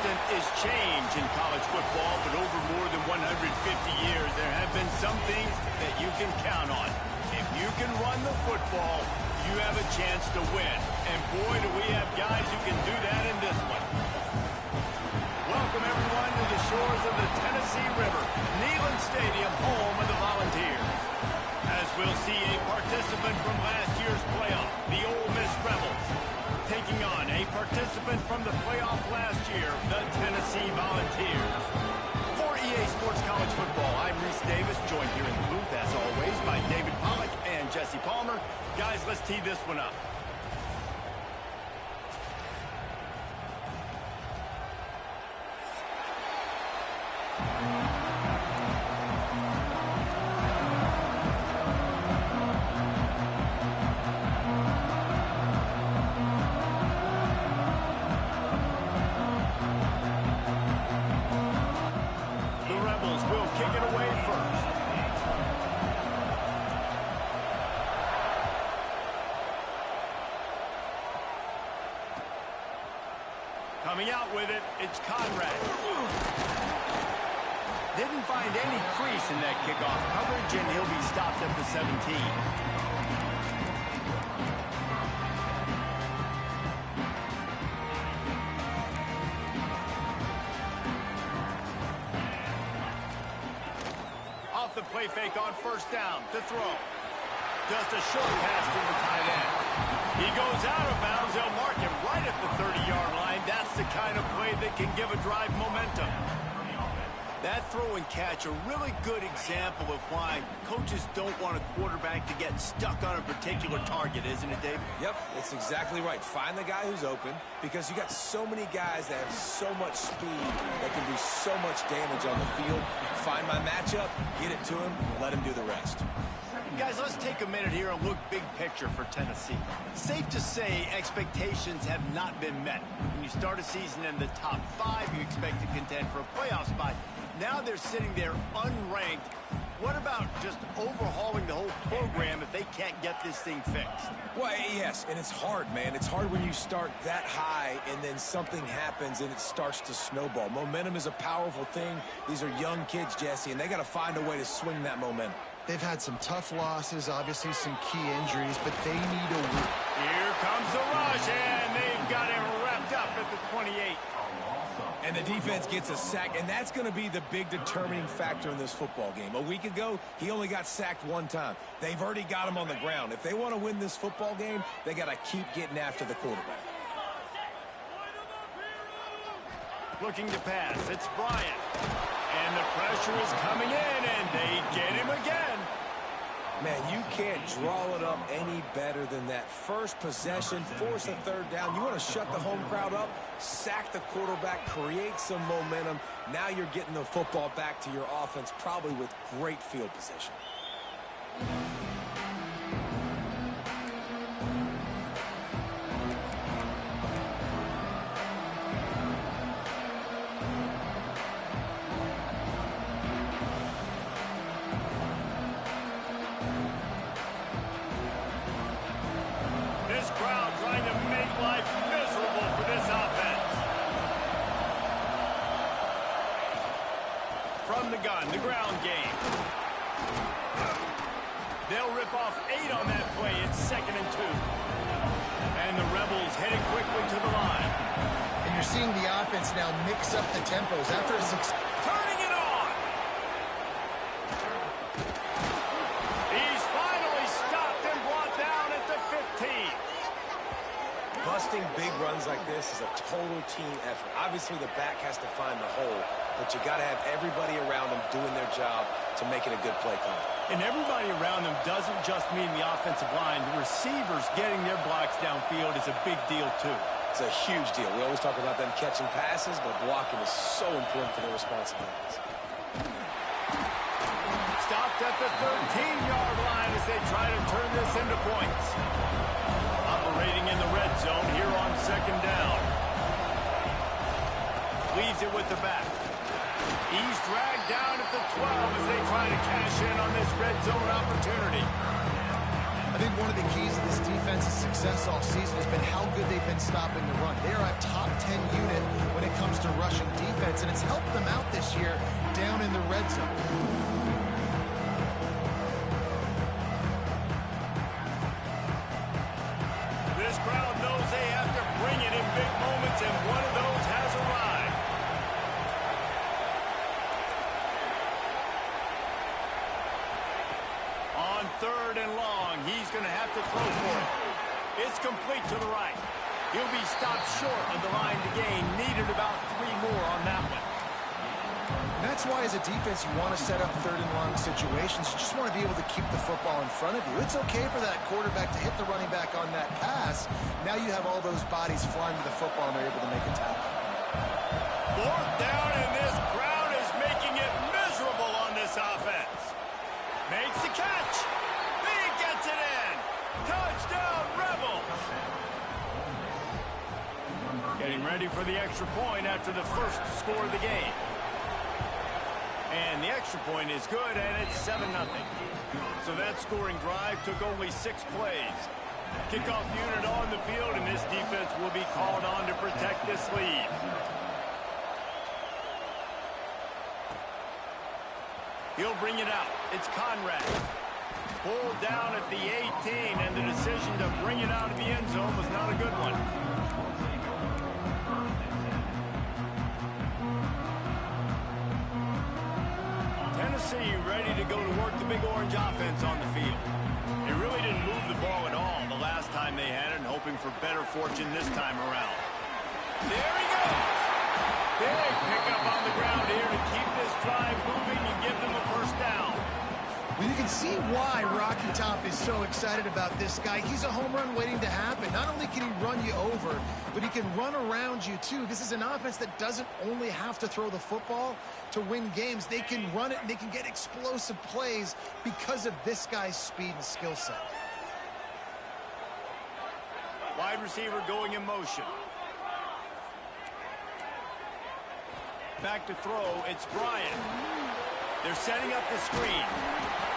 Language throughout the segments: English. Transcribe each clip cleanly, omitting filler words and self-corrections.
constant is change in college football, but over more than 150 years, there have been some things that you can count on. If you can run the football, you have a chance to win. And boy, do we have guys who can do that in this one. Welcome, everyone, to the shores of the Tennessee River, Neyland Stadium, home of the Volunteers. As we'll see a participant from last year's playoff, the Ole Miss Rebels, taking on a participant from the playoff last year, the Tennessee Volunteers. For EA Sports College Football, I'm Reese Davis, joined here in the booth, as always, by David Pollack and Jesse Palmer. Guys, let's tee this one up. Coming out with it, it's Conrad. Didn't find any crease in that kickoff coverage, and he'll be stopped at the 17. Off the play fake on first down to throw. Just a short pass to the tight end. He goes out of bounds. They'll mark him right at the 30-yard line. That's the kind of play that can give a drive momentum. That throw and catch, a really good example of why coaches don't want a quarterback to get stuck on a particular target, isn't it, Dave? Yep, it's exactly right. Find the guy who's open, because you got so many guys that have so much speed that can do so much damage on the field. Find my matchup, get it to him, let him do the rest. Guys, let's take a minute here and look big picture for Tennessee. Safe to say expectations have not been met. When you start a season in the top 5, you expect to contend for a playoff spot. Now they're sitting there unranked. What about just overhauling the whole program if they can't get this thing fixed? Well, yes, and it's hard, man. It's hard when you start that high and then something happens and it starts to snowball. Momentum is a powerful thing. These are young kids, Jesse, and they got to find a way to swing that momentum. They've had some tough losses, obviously some key injuries, but they need a win. Here comes the rush, and they've got him wrapped up at the 28. And the defense gets a sack, and that's going to be the big determining factor in this football game. A week ago, he only got sacked one time. They've already got him on the ground. If they want to win this football game, they got to keep getting after the quarterback. Looking to pass, it's Bryant. And the pressure is coming in, and they get him again. Man, you can't draw it up any better than that. First possession, force a third down. You want to shut the home crowd up, sack the quarterback, create some momentum. Now you're getting the football back to your offense, probably with great field position. From the gun, the ground game. They'll rip off 8 on that play. It's 2nd and 2. And the Rebels heading quickly to the line. And you're seeing the offense now mix up the tempos after a turning it on. He's finally stopped and brought down at the 15. Busting big runs like this is a total team effort. Obviously, the back has to find the hole, but you got to have everybody around them doing their job to make it a good play call. And everybody around them doesn't just mean the offensive line. The receivers getting their blocks downfield is a big deal, too. It's a huge deal. We always talk about them catching passes, but blocking is so important for their responsibilities. Stopped at the 13-yard line as they try to turn this into points. Operating in the red zone here on 2nd down. Leaves it with the back. He's dragged down at the 12 as they try to cash in on this red zone opportunity. I think one of the keys to this defense's success all season has been how good they've been stopping the run. They are a top 10 unit when it comes to rushing offense, and it's helped them out this year down in the red zone. This crowd knows they have to bring it in big moments, and one of those has arrived. On 3rd and long, he's going to have to throw for it. It's complete to the right. He'll be stopped short of the line to gain. Needed about 3 more on that one. And that's why, as a defense, you want to set up 3rd and long situations. You just want to be able to keep the football in front of you. It's okay for that quarterback to hit the running back on that pass. Now you have all those bodies flying to the football, and they're able to make a tackle. 4th down, and this crowd is making it miserable on this offense. Makes the catch. He gets it in. Touchdown, Rebels. Getting ready for the extra point after the first score of the game. And the extra point is good, and it's 7-0. So that scoring drive took only 6 plays. Kickoff unit on the field, and this defense will be called on to protect this lead. He'll bring it out. It's Conrad. Pulled down at the 18, and the decision to bring it out of the end zone was not a good one. Tennessee ready to go to work the big orange offense on the field. They really didn't move the ball at all the last time they had it, and hoping for better fortune this time around. There he goes. Big pickup on the ground here to keep this drive moving and give them a first down. Well, you can see why Rocky Top is so excited about this guy. He's a home run waiting to happen. Not only can he run you over, but he can run around you too. This is an offense that doesn't only have to throw the football to win games. They can run it and they can get explosive plays because of this guy's speed and skill set. Wide receiver going in motion. Back to throw, it's Bryant. They're setting up the screen.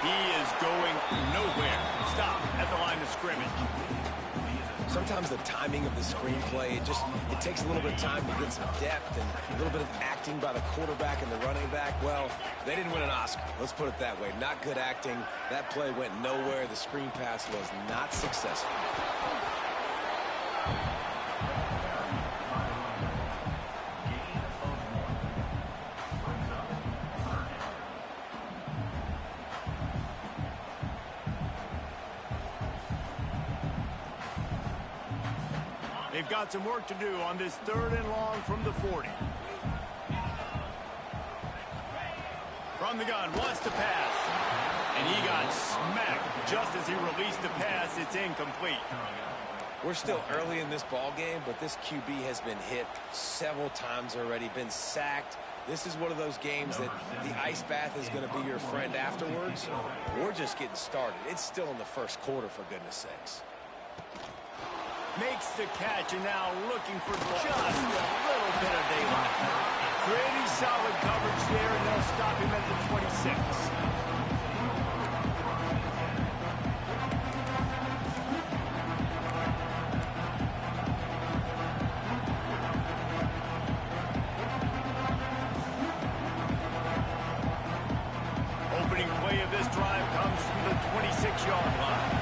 He is going nowhere. Stop at the line of scrimmage. Sometimes the timing of the screenplay, it takes a little bit of time to get some depth and a little bit of acting by the quarterback and the running back. Well, they didn't win an Oscar. Let's put it that way. Not good acting. That play went nowhere. The screen pass was not successful. They've got some work to do on this 3rd and long from the 40. From the gun, wants to pass. And he got smacked just as he released the pass. It's incomplete. We're still early in this ball game, but this QB has been hit several times already, been sacked. This is one of those games that the ice bath is going to be your friend afterwards. We're just getting started. It's still in the first quarter, for goodness sakes. Makes the catch, and now looking for just a little bit of daylight. Pretty solid coverage there, and they'll stop him at the 26. Opening play of this drive comes from the 26-yard line.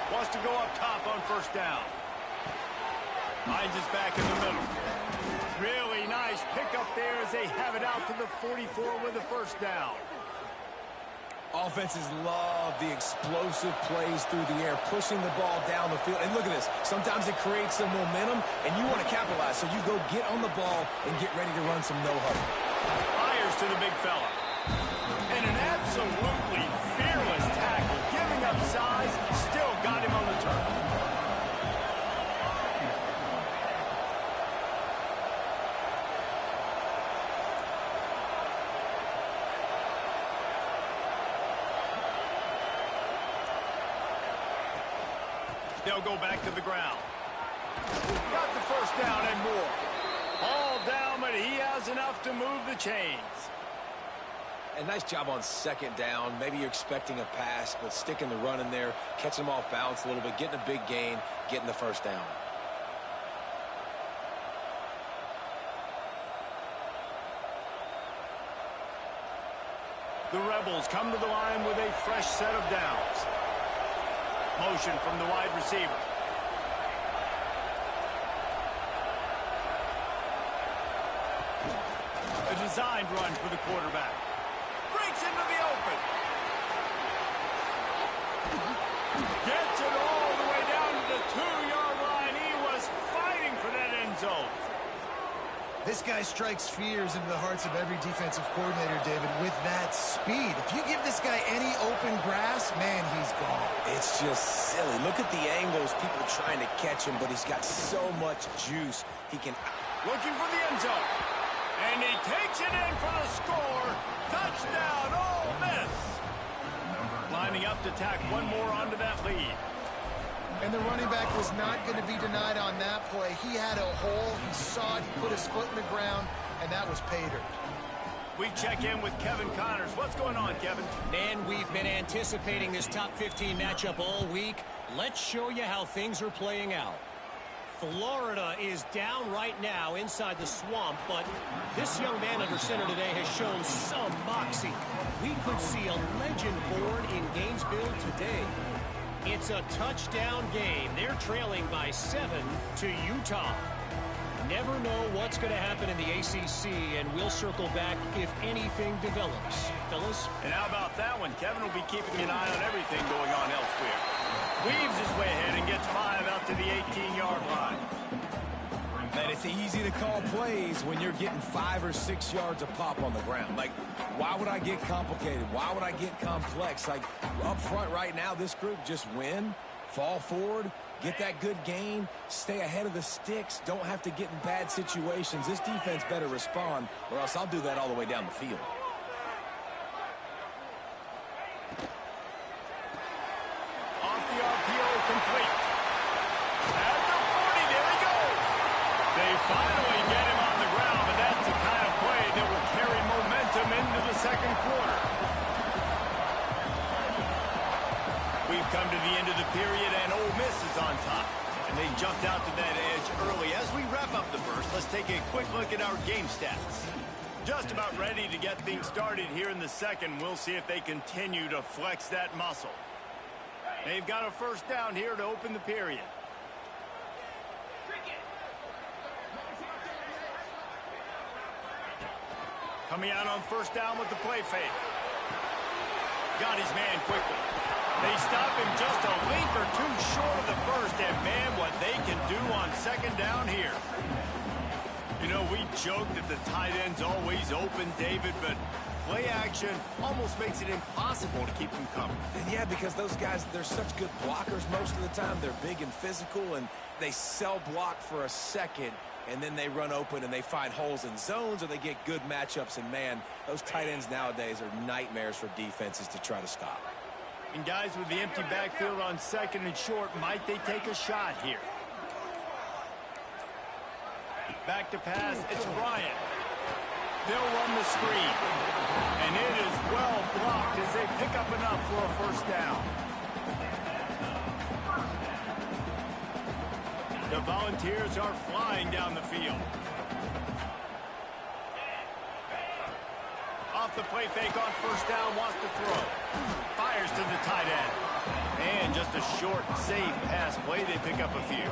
Wants to go up top on first down. Finds his back in the middle. Really nice pickup there as they have it out to the 44 with the first down. Offenses love the explosive plays through the air, pushing the ball down the field. And look at this. Sometimes it creates some momentum, and you want to capitalize. So you go get on the ball and get ready to run some no-huddle. Fires to the big fella. And an absolutely fearless tackle, giving up size, still got him on the turn. They'll go back to the ground. Got the first down and more. All down, but he has enough to move the chains. A nice job on second down. Maybe you're expecting a pass, but sticking the run in there, catching him off balance a little bit, getting a big gain, getting the first down. The Rebels come to the line with a fresh set of downs. Motion from the wide receiver. A designed run for the quarterback. Breaks into the open. Gets it all the way down to the 2-yard line. He was fighting for that end zone. This guy strikes fears into the hearts of every defensive coordinator, David, with that speed. If you give this guy any open grass, man, he's gone. It's just silly. Look at the angles, people trying to catch him, but he's got so much juice. He can... Looking for the end zone. And he takes it in for the score. Touchdown, Ole Miss. Lining up to tack one more onto that lead. And the running back was not going to be denied on that play. He had a hole. He saw it. He put his foot in the ground, and that was pay dirt. We check in with Kevin Connors. What's going on, Kevin? Man, we've been anticipating this top 15 matchup all week. Let's show you how things are playing out. Florida is down right now inside the swamp, but this young man under center today has shown some moxie. We could see a legend born in Gainesville today. It's a touchdown game. They're trailing by 7 to Utah. Never know what's going to happen in the ACC, and we'll circle back if anything develops. Fellas? And how about that one? Kevin will be keeping an eye on everything going on elsewhere. Weaves his way ahead and gets 5 out to the 18-yard line. Man, it's easy to call plays when you're getting 5 or 6 yards a pop on the ground. Like, why would I get complicated? Why would I get complex? Like, up front right now, this group just win, fall forward, get that good gain, stay ahead of the sticks, don't have to get in bad situations. This defense better respond, or else I'll do that all the way down the field. Off the RPO, complete. At the 40, there he goes. They finally get him on the ground, but that's the kind of play that will carry momentum into the second quarter. We've come to the end of the period, and Ole Miss is on top. And they jumped out to that edge early. As we wrap up the first, let's take a quick look at our game stats. Just about ready to get things started here in the second. We'll see if they continue to flex that muscle. They've got a first down here to open the period. Coming out on first down with the play fake. Got his man quickly. They stop him just a length or two short of the first, and man, what they can do on second down here. You know, we joke that the tight end's always open, David, but play action almost makes it impossible to keep them coming. And yeah, because those guys, they're such good blockers most of the time. They're big and physical, and they cell block for a second, and then they run open and they find holes in zones, or they get good matchups. And man, those tight ends nowadays are nightmares for defenses to try to stop. And guys with the empty backfield on second and short, might they take a shot here? Back to pass, it's Bryant. They'll run the screen. And it is well blocked as they pick up enough for a first down. The Volunteers are flying down the field. Off the play fake on first down, wants to throw. Fires to the tight end. And just a short, safe pass play. They pick up a few.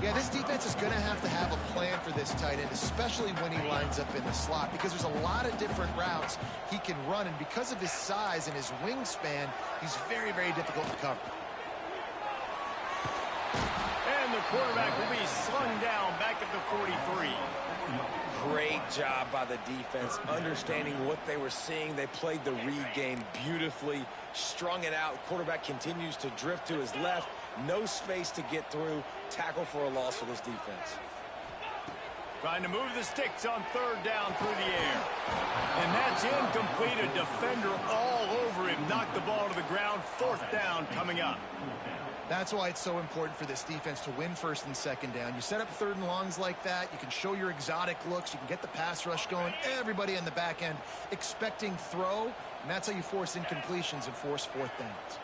Yeah, this defense is going to have a plan for this tight end, especially when he lines up in the slot, because there's a lot of different routes he can run, and because of his size and his wingspan, he's very, very difficult to cover. And the quarterback will be slung down back at the 43. Great job by the defense, understanding what they were seeing. They played the read game beautifully, strung it out. Quarterback continues to drift to his left. No space to get through. Tackle for a loss for this defense. Trying to move the sticks on third down through the air. And that's incomplete. A defender all over him. Knocked the ball to the ground. Fourth down coming up. That's why it's so important for this defense to win first and second down. You set up third and longs like that. You can show your exotic looks. You can get the pass rush going. Everybody in the back end expecting throw. And that's how you force incompletions and force fourth downs.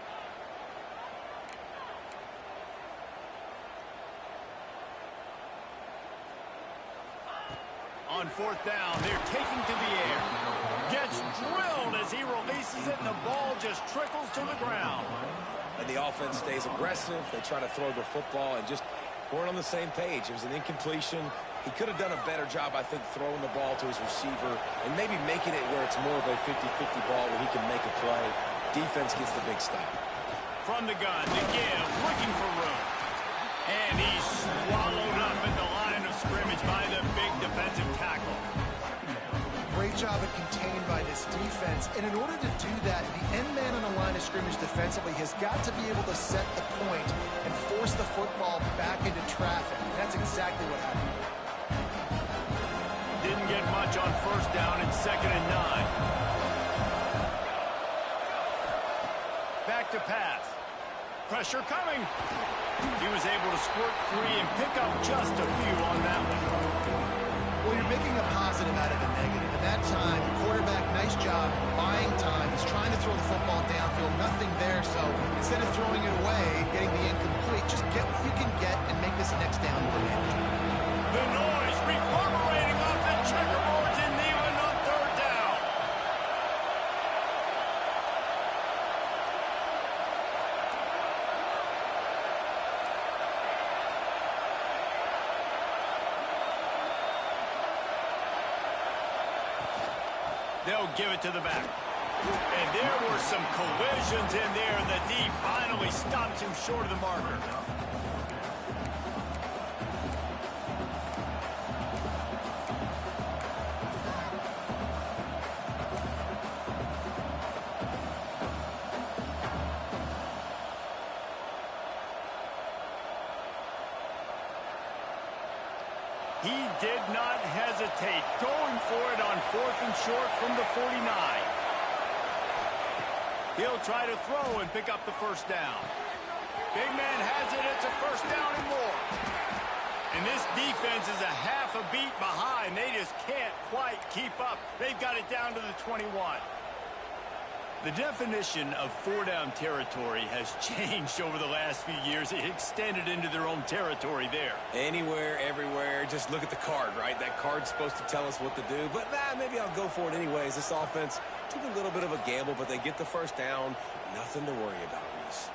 On fourth down, they're taking to the air. Gets drilled as he releases it, and the ball just trickles to the ground. And the offense stays aggressive. They try to throw the football and just weren't on the same page. It was an incompletion. He could have done a better job, I think, throwing the ball to his receiver and maybe making it where it's more of a 50-50 ball where he can make a play. Defense gets the big stop. From the gun, the give, looking for room. And he's swallowed up at the line of scrimmage by the big defensive tackle. Great job of contained by this defense. And in order to do that, the end man on the line of scrimmage defensively has got to be able to set the point and force the football back into traffic. And that's exactly what happened. Didn't get much on first down and 2nd and 9. Back to pass. Pressure coming. He was able to squirt free and pick up just a few on that one. Well, you're making a positive out of a negative. At that time, quarterback, nice job, buying time. He's trying to throw the football downfield. Nothing there, so instead of throwing it away, getting the incomplete, just get what you can get and make this next down more manageable. The noise reverberating off the checkerboards and even on third down. They'll give it to the back. And there were some collisions in there, and the D finally stops him short of the marker. He did not hesitate, going for it on 4th and short from the 49. He'll try to throw and pick up the first down. Big man has it. It's a first down and more. And this defense is a half a beat behind. They just can't quite keep up. They've got it down to the 21. The definition of 4-down territory has changed over the last few years. It extended into their own territory there. Anywhere, everywhere, just look at the card, right? That card's supposed to tell us what to do, but maybe I'll go for it anyways. This offense took a little bit of a gamble, but they get the first down. Nothing to worry about, Reese.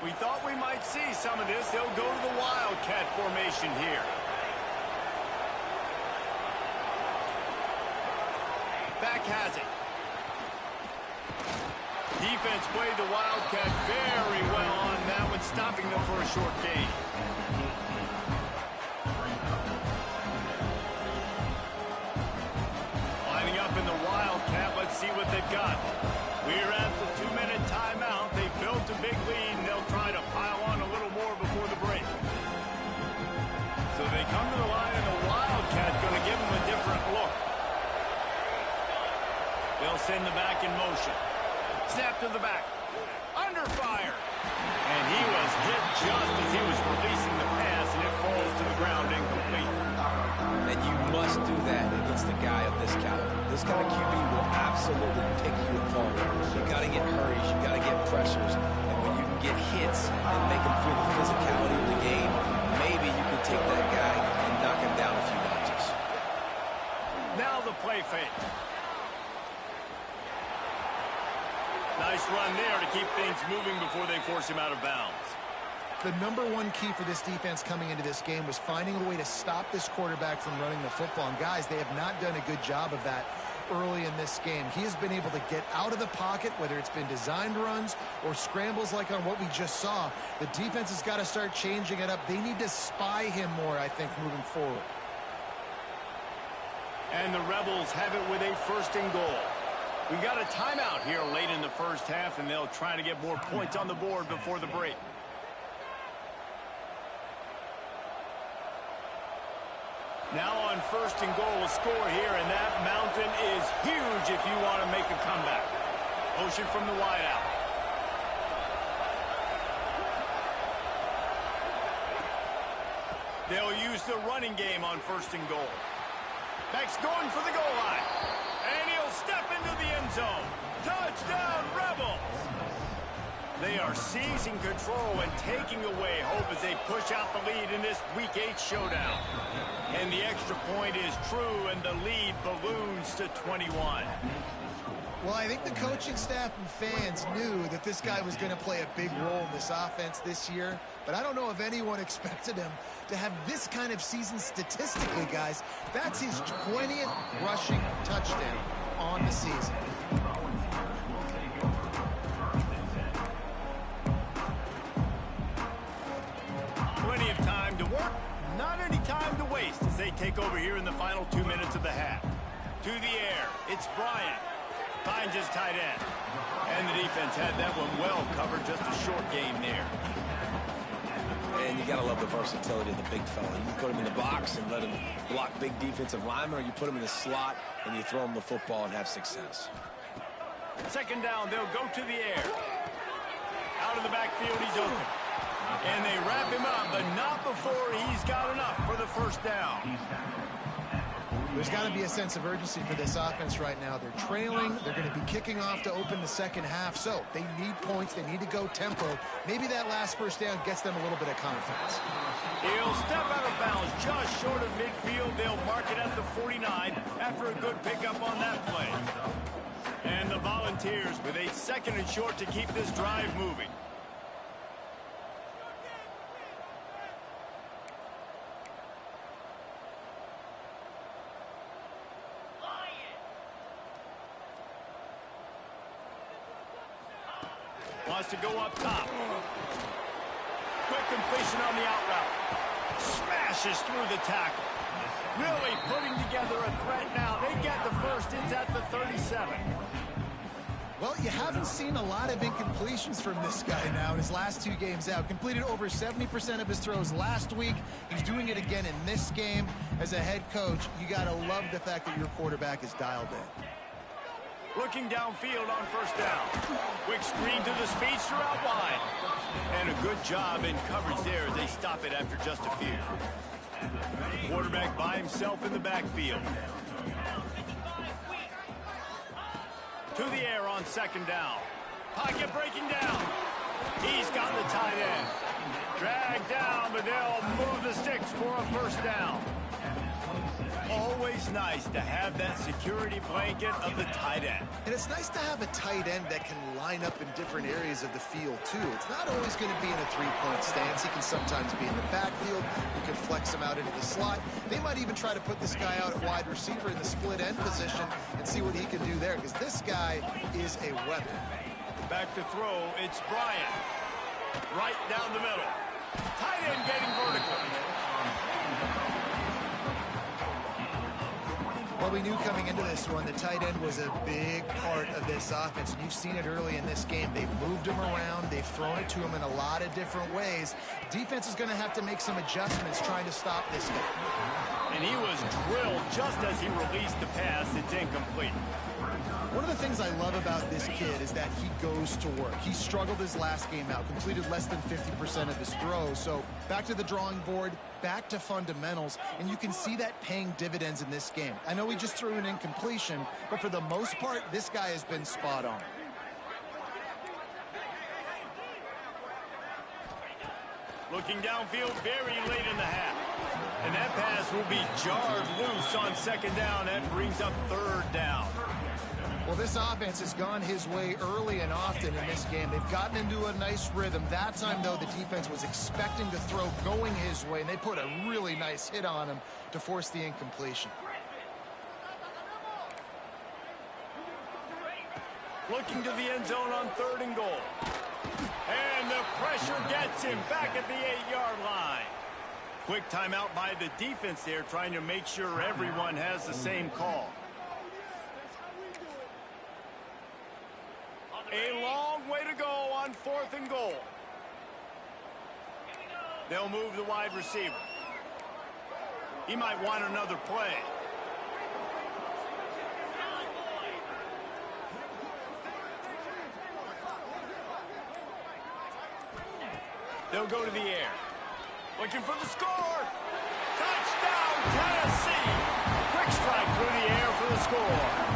We thought we might see some of this. They'll go to the Wildcat formation here. Back has it. Defense played the Wildcat very well on that one, stopping them for a short gain. Lining up in the Wildcat. Let's see what they've got. We're at the 2-minute timeout. They built a big lead, and they'll try to pile on a little more before the break. So they come to the line, and the Wildcat going to give them a different look. They'll send the back in motion. Snap to the back. Under fire. And he was hit just as he was releasing the pass, and it falls to the ground incomplete. And you must do that against a guy of this caliber. This kind of QB will absolutely pick you apart. You got to get hurries. You got to get pressures. And when you can get hits and make him feel the physicality of the game, maybe you can take that guy and knock him down a few notches. Now the play fake. Nice run there to keep things moving before they force him out of bounds. The #1 key for this defense coming into this game was finding a way to stop this quarterback from running the football. And guys, they have not done a good job of that early in this game. He has been able to get out of the pocket, whether it's been designed runs or scrambles like on what we just saw. The defense has got to start changing it up. They need to spy him more, I think, moving forward. And the Rebels have it with a 1st and goal. We've got a timeout here late in the first half, and they'll try to get more points on the board before the break. Now on 1st and goal, a score here, and that mountain is huge if you want to make a comeback. Motion from the wideout. They'll use the running game on 1st and goal. Beck's going for the goal line. And he'll step into the end zone. Touchdown, Rebels! They are seizing control and taking away hope as they push out the lead in this Week 8 showdown. And the extra point is true, and the lead balloons to 21. Well, I think the coaching staff and fans knew that this guy was going to play a big role in this offense this year, but I don't know if anyone expected him to have this kind of season statistically, guys. That's his 20th rushing touchdown on the season. Plenty of time to work, not any time to waste as they take over here in the final 2 minutes of the half. To the air, it's Bryant. Finds his tight end. And the defense had that one well covered, just a short game there. And you got to love the versatility of the big fella. You can put him in the box and let him block big defensive linemen, or you put him in the slot and you throw him the football and have success. Second down, they'll go to the air. Out of the backfield, he's open. And they wrap him up, but not before he's got enough for the first down. There's got to be a sense of urgency for this offense right now. They're trailing. They're going to be kicking off to open the second half. So they need points. They need to go tempo. Maybe that last first down gets them a little bit of confidence. He'll step out of bounds just short of midfield. They'll mark it at the 49 after a good pickup on that play. And the Volunteers with a second and short to keep this drive moving. Wants to go up top. Quick completion on the out route. Smashes through the tackle. Really putting together a threat now. They get the first. It's at the 37. Well, you haven't seen a lot of incompletions from this guy now in his last 2 games out. Completed over 70% of his throws last week. He's doing it again in this game. As a head coach, you got to love the fact that your quarterback is dialed in. Looking downfield on first down. Quick screen to the speedster out wide. And a good job in coverage there as they stop it after just a few. Quarterback by himself in the backfield. To the air on second down. Pocket breaking down. He's got the tight end. Dragged down, but they'll move the sticks for a first down. Always nice to have that security blanket of the tight end. And it's nice to have a tight end that can line up in different areas of the field, too. It's not always going to be in a three-point stance. He can sometimes be in the backfield. You can flex him out into the slot. They might even try to put this guy out at wide receiver in the split end position and see what he can do there, because this guy is a weapon. Back to throw, it's Bryant. Right down the middle. Tight end getting vertical. Well, we knew coming into this one, the tight end was a big part of this offense, and you've seen it early in this game. They've moved him around. They've thrown it to him in a lot of different ways. Defense is going to have to make some adjustments trying to stop this guy. And he was drilled just as he released the pass. It's incomplete. One of the things I love about this kid is that he goes to work. He struggled his last game out, completed less than 50% of his throws. So back to the drawing board, back to fundamentals, and you can see that paying dividends in this game. I know he just threw an incompletion, but for the most part, this guy has been spot on. Looking downfield very late in the half. And that pass will be jarred loose on second down. That brings up third down. Well, this offense has gone his way early and often in this game. They've gotten into a nice rhythm. That time, though, the defense was expecting the throw going his way, and they put a really nice hit on him to force the incompletion. Looking to the end zone on 3rd and goal. And the pressure gets him back at the 8-yard line. Quick timeout by the defense there, trying to make sure everyone has the same call. A long way to go on 4th and goal. They'll move the wide receiver. He might want another play. They'll go to the air. Looking for the score. Touchdown, Tennessee. Quick strike through the air for the score.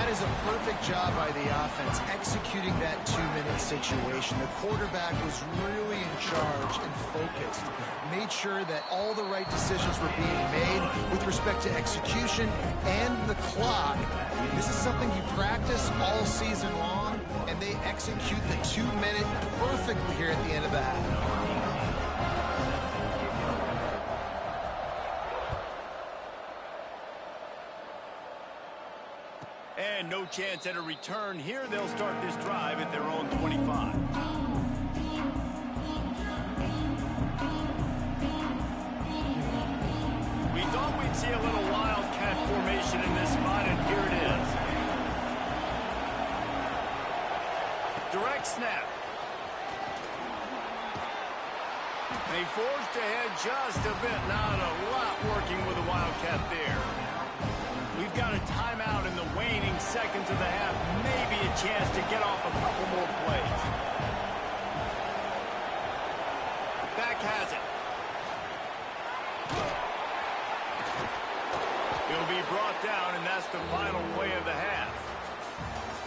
that is a perfect job by the offense, executing that 2-minute situation. The quarterback was really in charge and focused. Made sure that all the right decisions were being made with respect to execution and the clock. This is something you practice all season long, and they execute the 2-minute perfectly here at the end of the half. And no chance at a return here. They'll start this drive at their own 25. We thought we'd see a little wildcat formation in this spot, and here it is. Direct snap. They forced ahead just a bit. Not a lot working with the wildcat there. We've got a timeout in the waning seconds of the half. Maybe a chance to get off a couple more plays. Back has it. He'll be brought down, and that's the final play of the half.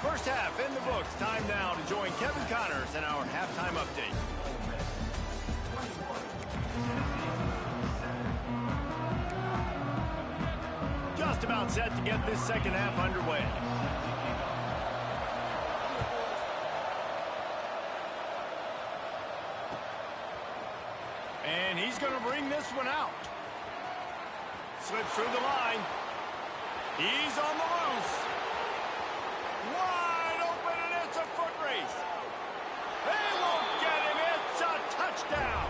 First half in the books. Time now to join Kevin Connors in our halftime update. Just about set to get this second half underway. And he's going to bring this one out. Slips through the line. He's on the loose. Wide open, and it's a foot race. They won't get him. It's a touchdown.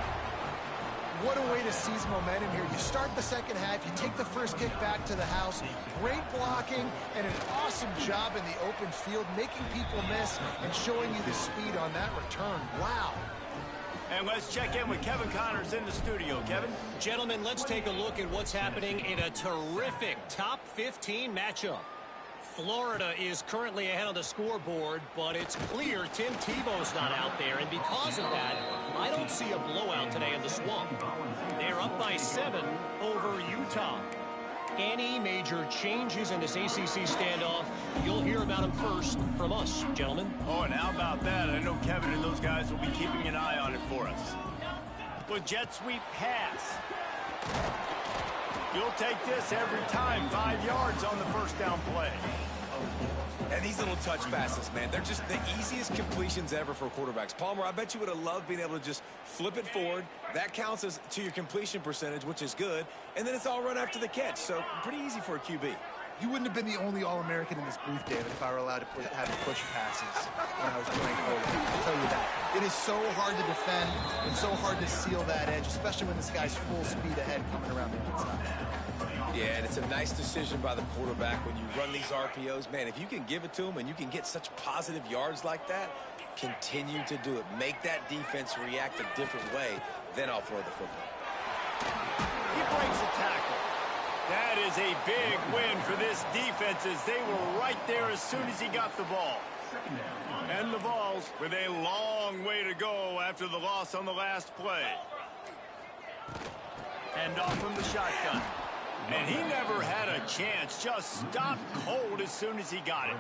What a way to seize momentum here. You start the second half, you take the first kick back to the house. Great blocking and an awesome job in the open field, making people miss and showing you the speed on that return. Wow. And let's check in with Kevin Connors in the studio. Kevin? Gentlemen, let's take a look at what's happening in a terrific top 15 matchup. Florida is currently ahead on the scoreboard, but it's clear Tim Tebow's not out there, and because of that, I don't see a blowout today in the Swamp. They're up by 7 over Utah. Any major changes in this ACC standoff, you'll hear about them first from us, gentlemen. Oh, and how about that? I know Kevin and those guys will be keeping an eye on it for us. With jet sweep pass. You'll take this every time. 5 yards on the first down play. And these little touch passes, man, they're just the easiest completions ever for quarterbacks. Palmer, I bet you would have loved being able to just flip it forward. That counts as to your completion percentage, which is good. And then it's all run after the catch. So pretty easy for a QB. You wouldn't have been the only All-American in this booth, David, if I were allowed to have push passes when I was playing quarterback. I'll tell you that. It is so hard to defend and so hard to seal that edge, especially when this guy's full speed ahead coming around the outside. Yeah, and it's a nice decision by the quarterback when you run these RPOs. Man, if you can give it to him and you can get such positive yards like that, continue to do it. Make that defense react a different way, then I'll throw the football. He breaks a tackle. That is a big win for this defense as they were right there as soon as he got the ball. And the Vols with a long way to go after the loss on the last play. And off from the shotgun. And he never had a chance. Just stopped cold as soon as he got it.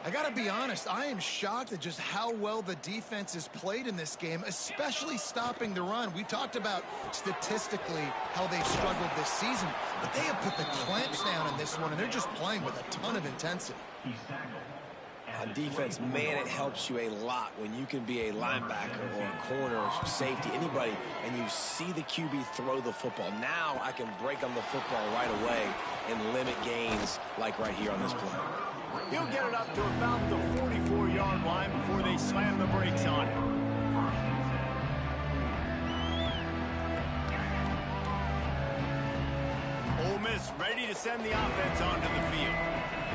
I got to be honest, I am shocked at just how well the defense has played in this game, especially stopping the run. We talked about statistically how they've struggled this season, but they have put the clamps down in this one, and they're just playing with a ton of intensity. On defense, man, it helps you a lot when you can be a linebacker or a corner or safety, anybody, and you see the QB throw the football. Now I can break on the football right away and limit gains like right here on this play. He'll get it up to about the 44-yard line before they slam the brakes on him. Ole Miss ready to send the offense onto the field.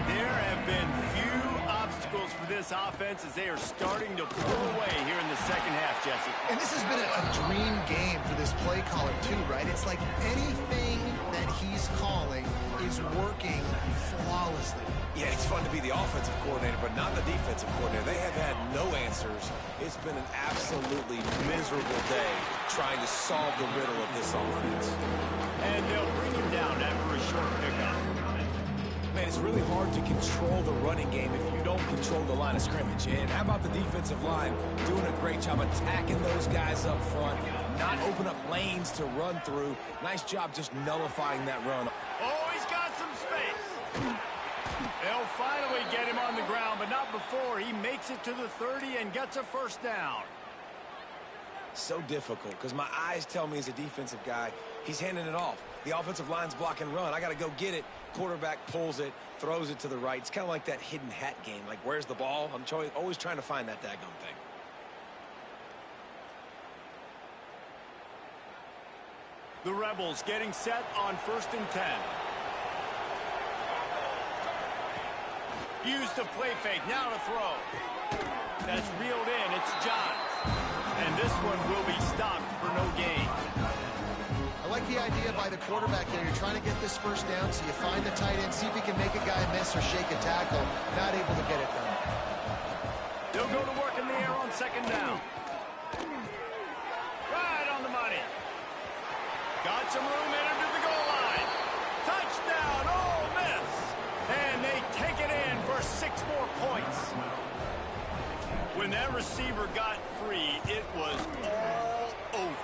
There have been few obstacles for this offense as they are starting to pull away here in the second half, Jesse. And this has been a dream game for this play caller, too, right? It's like anything that he's calling is working flawlessly. Yeah, it's fun to be the offensive coordinator, but not the defensive coordinator. They have had no answers. It's been an absolutely miserable day trying to solve the riddle of this offense. And they'll bring him down after a short pickup. Man, it's really hard to control the running game if you don't control the line of scrimmage. And how about the defensive line doing a great job attacking those guys up front, not open up lanes to run through. Nice job just nullifying that run. Oh, he's got some space. They'll finally get him on the ground, but not before he makes it to the 30 and gets a first down. So difficult because my eyes tell me as a defensive guy, he's handing it off. The offensive line's block and run. I got to go get it. Quarterback pulls it, throws it to the right. It's kind of like that hidden hat game. Like, where's the ball? I'm always trying to find that daggone thing. The Rebels getting set on 1st and 10. Use the play fake. Now to throw. That's reeled in. It's Johns. And this one will be stopped for no gain. I like the idea by the quarterback there. You're trying to get this first down, so you find the tight end, see if he can make a guy miss or shake a tackle. Not able to get it done. They'll go to work in the air on 2nd down. Right on the money. Got some room, entered to the goal line. Touchdown, Ole Miss. And they take it in for 6 more points. When that receiver got free, it was all over.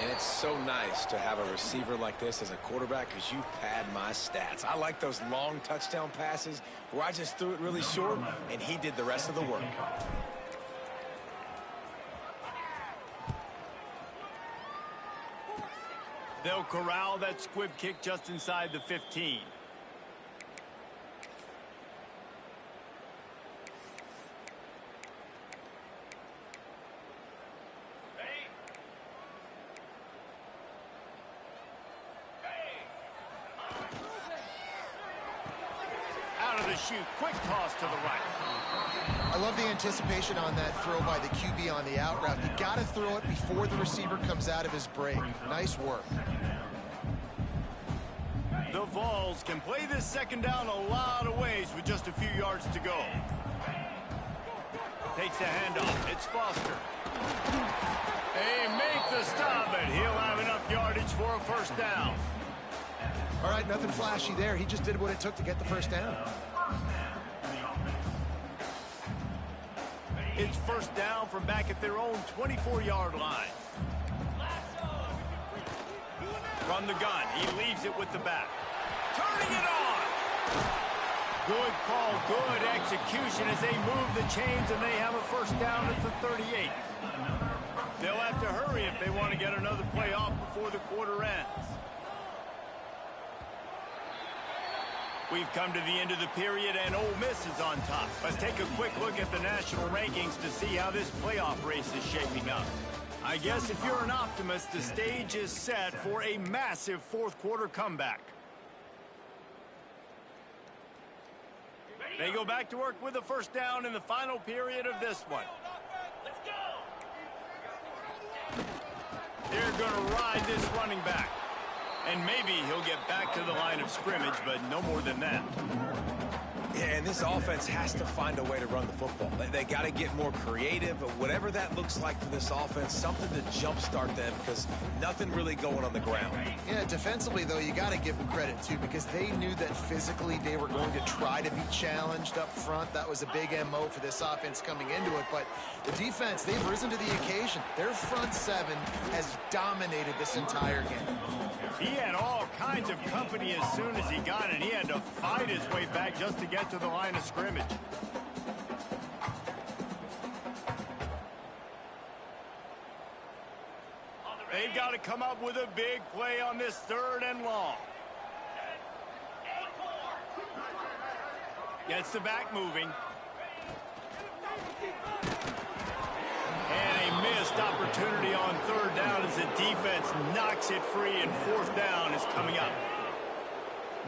And it's so nice to have a receiver like this as a quarterback because you pad my stats. I like those long touchdown passes where I just threw it really short and he did the rest of the work. They'll corral that squib kick just inside the 15. Shoot. Quick toss to the right. I love the anticipation on that throw by the QB on the out route. You got to throw it before the receiver comes out of his break. Nice work. The Vols can play this 2nd down a lot of ways with just a few yards to go. Takes the handoff. It's Foster. They make the stop, but he'll have enough yardage for a first down. All right, nothing flashy there. He just did what it took to get the first down. It's first down from back at their own 24-yard line. From the gun, he leaves it with the back. Turning it on! Good call, good execution as they move the chains and they have a first down at the 38. They'll have to hurry if they want to get another play off before the quarter ends. We've come to the end of the period, and Ole Miss is on top. Let's take a quick look at the national rankings to see how this playoff race is shaping up. I guess if you're an optimist, the stage is set for a massive 4th-quarter comeback. They go back to work with a first down in the final period of this one. They're going to ride this running back. And maybe he'll get back to the line of scrimmage, but no more than that. Yeah, and this offense has to find a way to run the football. They got to get more creative, but whatever that looks like for this offense, something to jumpstart them because nothing really going on the ground. Yeah, defensively, though, you got to give them credit, too, because they knew that physically they were going to try to be challenged up front. That was a big MO for this offense coming into it, but the defense, they've risen to the occasion. Their front 7 has dominated this entire game. He had all kinds of company as soon as he got it. He had to fight his way back just to get to the line of scrimmage. They've got to come up with a big play on this 3rd and long. Gets the back moving. And a missed opportunity on 3rd down as the defense knocks it free, and 4th down is coming up.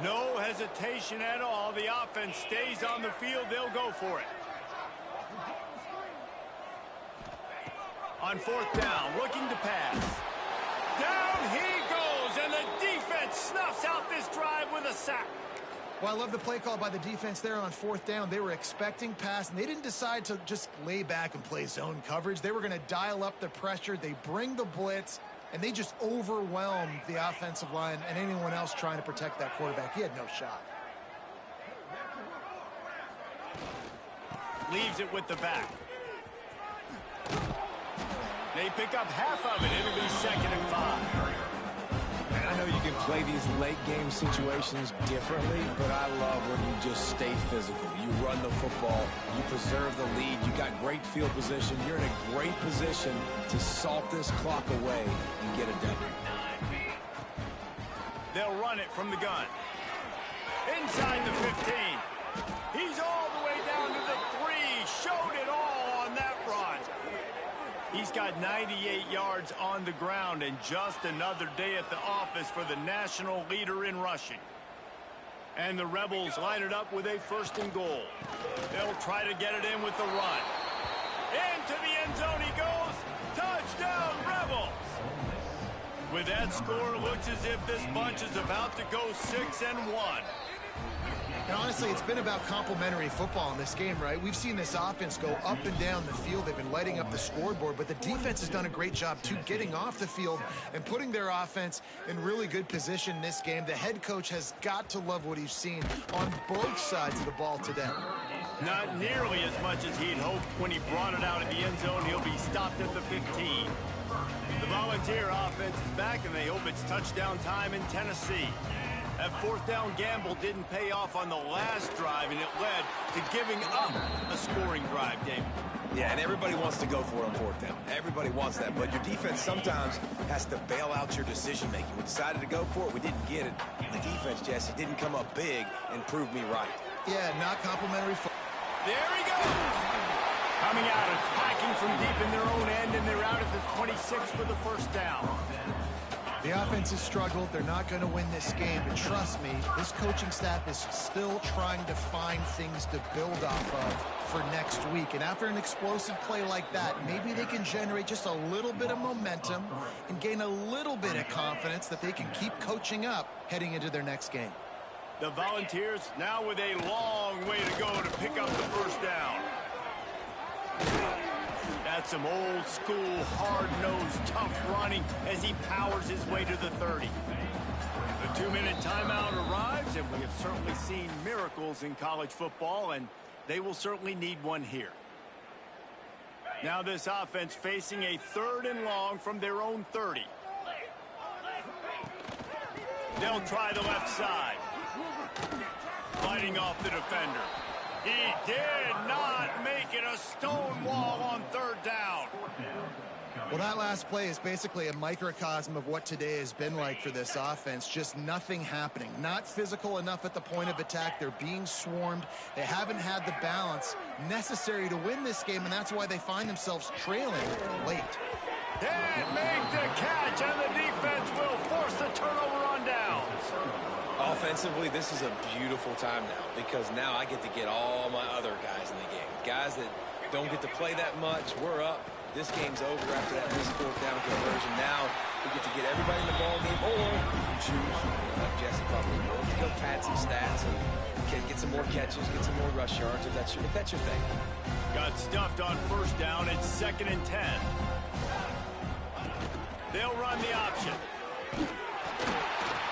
No hesitation at all. The offense stays on the field. They'll go for it. On 4th down, looking to pass. Down he goes, and the defense snuffs out this drive with a sack. Well, I love the play call by the defense there on 4th down. They were expecting pass, and they didn't decide to just lay back and play zone coverage. They were going to dial up the pressure. They bring the blitz, and they just overwhelmed the offensive line and anyone else trying to protect that quarterback. He had no shot. leaves it with the back. They pick up half of it. It'll be 2nd and 5. And I know you can play these late game situations differently, but I love when you just stay physical. You run the football, you preserve the lead, you got great field position. You're in a great position to salt this clock away and get a W. They'll run it from the gun. Inside the 15. He's all the way down to the 3. Showed it all on that run. He's got 98 yards on the ground, and just another day at the office for the national leader in rushing. And the Rebels line it up with a 1st and goal. They'll try to get it in with the run. Into the end zone he goes. Touchdown, Rebels! With that score, looks as if this bunch is about to go 6-1. And honestly, it's been about complementary football in this game, right? We've seen this offense go up and down the field. They've been lighting up the scoreboard, but the defense has done a great job, too, getting off the field and putting their offense in really good position in this game. The head coach has got to love what he's seen on both sides of the ball today. Not nearly as much as he'd hoped when he brought it out of the end zone. He'll be stopped at the 15. The Volunteer offense is back, and they hope it's touchdown time in Tennessee. That 4th down gamble didn't pay off on the last drive, and it led to giving up a scoring drive, David. Yeah, and everybody wants to go for it on 4th down. Everybody wants that, but your defense sometimes has to bail out your decision-making. We decided to go for it. We didn't get it. The defense, Jesse, didn't come up big and prove me right. Yeah, not complimentary football. There he goes! Coming out, attacking from deep in their own end, and they're out at the 26 for the 1st down. The offense has struggled. They're not going to win this game. But trust me, this coaching staff is still trying to find things to build off of for next week. And after an explosive play like that, maybe they can generate just a little bit of momentum and gain a little bit of confidence that they can keep coaching up heading into their next game. The Volunteers now with a long way to go to pick up the 1st down. That's some old-school, hard-nosed, tough running as he powers his way to the 30. The 2-minute timeout arrives, and we have certainly seen miracles in college football, and they will certainly need one here. Now this offense facing a 3rd and long from their own 30. They'll try the left side. Fighting off the defender. He did not make it a stone wall on 3rd down. Well, that last play is basically a microcosm of what today has been like for this offense. Just nothing happening. Not physical enough at the point of attack. They're being swarmed. They haven't had the balance necessary to win this game, and that's why they find themselves trailing late. Can't make the catch, and the defense will force the turnover on downs. Offensively, this is a beautiful time now because now I get to get all my other guys in the game. Guys that don't get to play that much. We're up. This game's over after that missed 4th down conversion. Now we get to get everybody in the ball game, or if you choose, like Jesse probably will, to go pad some stats and get some more catches, get some more rush yards if that's your thing. Got stuffed on 1st down. It's 2nd and 10. They'll run the option.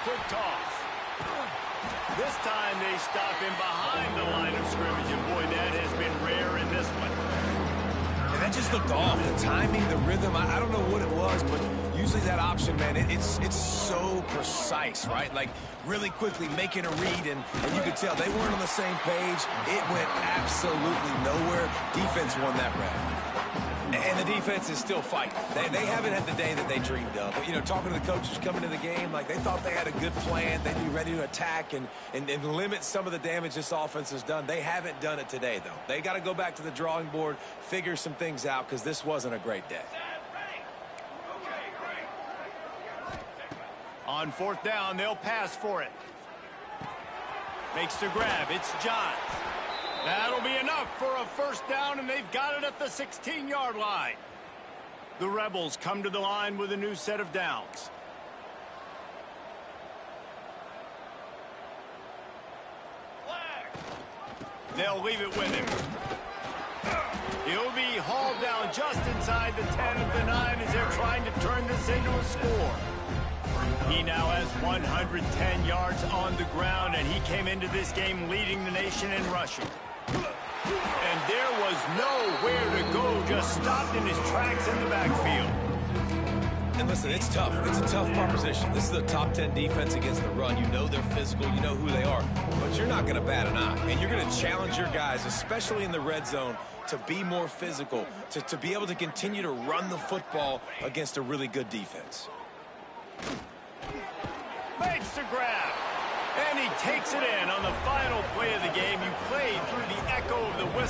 Quick toss. This time they stop him behind the line of scrimmage, and boy, that has been rare in this one. And that just looked off. The timing, the rhythm, I don't know what it was, but usually that option, man, it's so precise, right? Like really quickly making a read, and you could tell they weren't on the same page. It went absolutely nowhere. Defense won that round. And the defense is still fighting. They haven't had the day that they dreamed of. But, you know, talking to the coaches coming to the game, like they thought they had a good plan. They'd be ready to attack and limit some of the damage this offense has done. They haven't done it today, though. They got to go back to the drawing board, figure some things out, because this wasn't a great day. On 4th down, they'll pass for it. Makes the grab. It's Johns. That'll be enough for a 1st down, and they've got it at the 16-yard line. The Rebels come to the line with a new set of downs. They'll leave it with him. He'll be hauled down just inside the 10 at the 9 as they're trying to turn this into a score. He now has 110 yards on the ground, and he came into this game leading the nation in rushing. And there was nowhere to go, just stopped in his tracks in the backfield. And listen, it's tough. It's a tough proposition. This is a top 10 defense against the run. You know they're physical. You know who they are. But you're not going to bat an eye. And you're going to challenge your guys, especially in the red zone, to be more physical, to be able to continue to run the football against a really good defense. Makes the grab. And he takes it in on the final play of the game. You played through the echo of the whistle.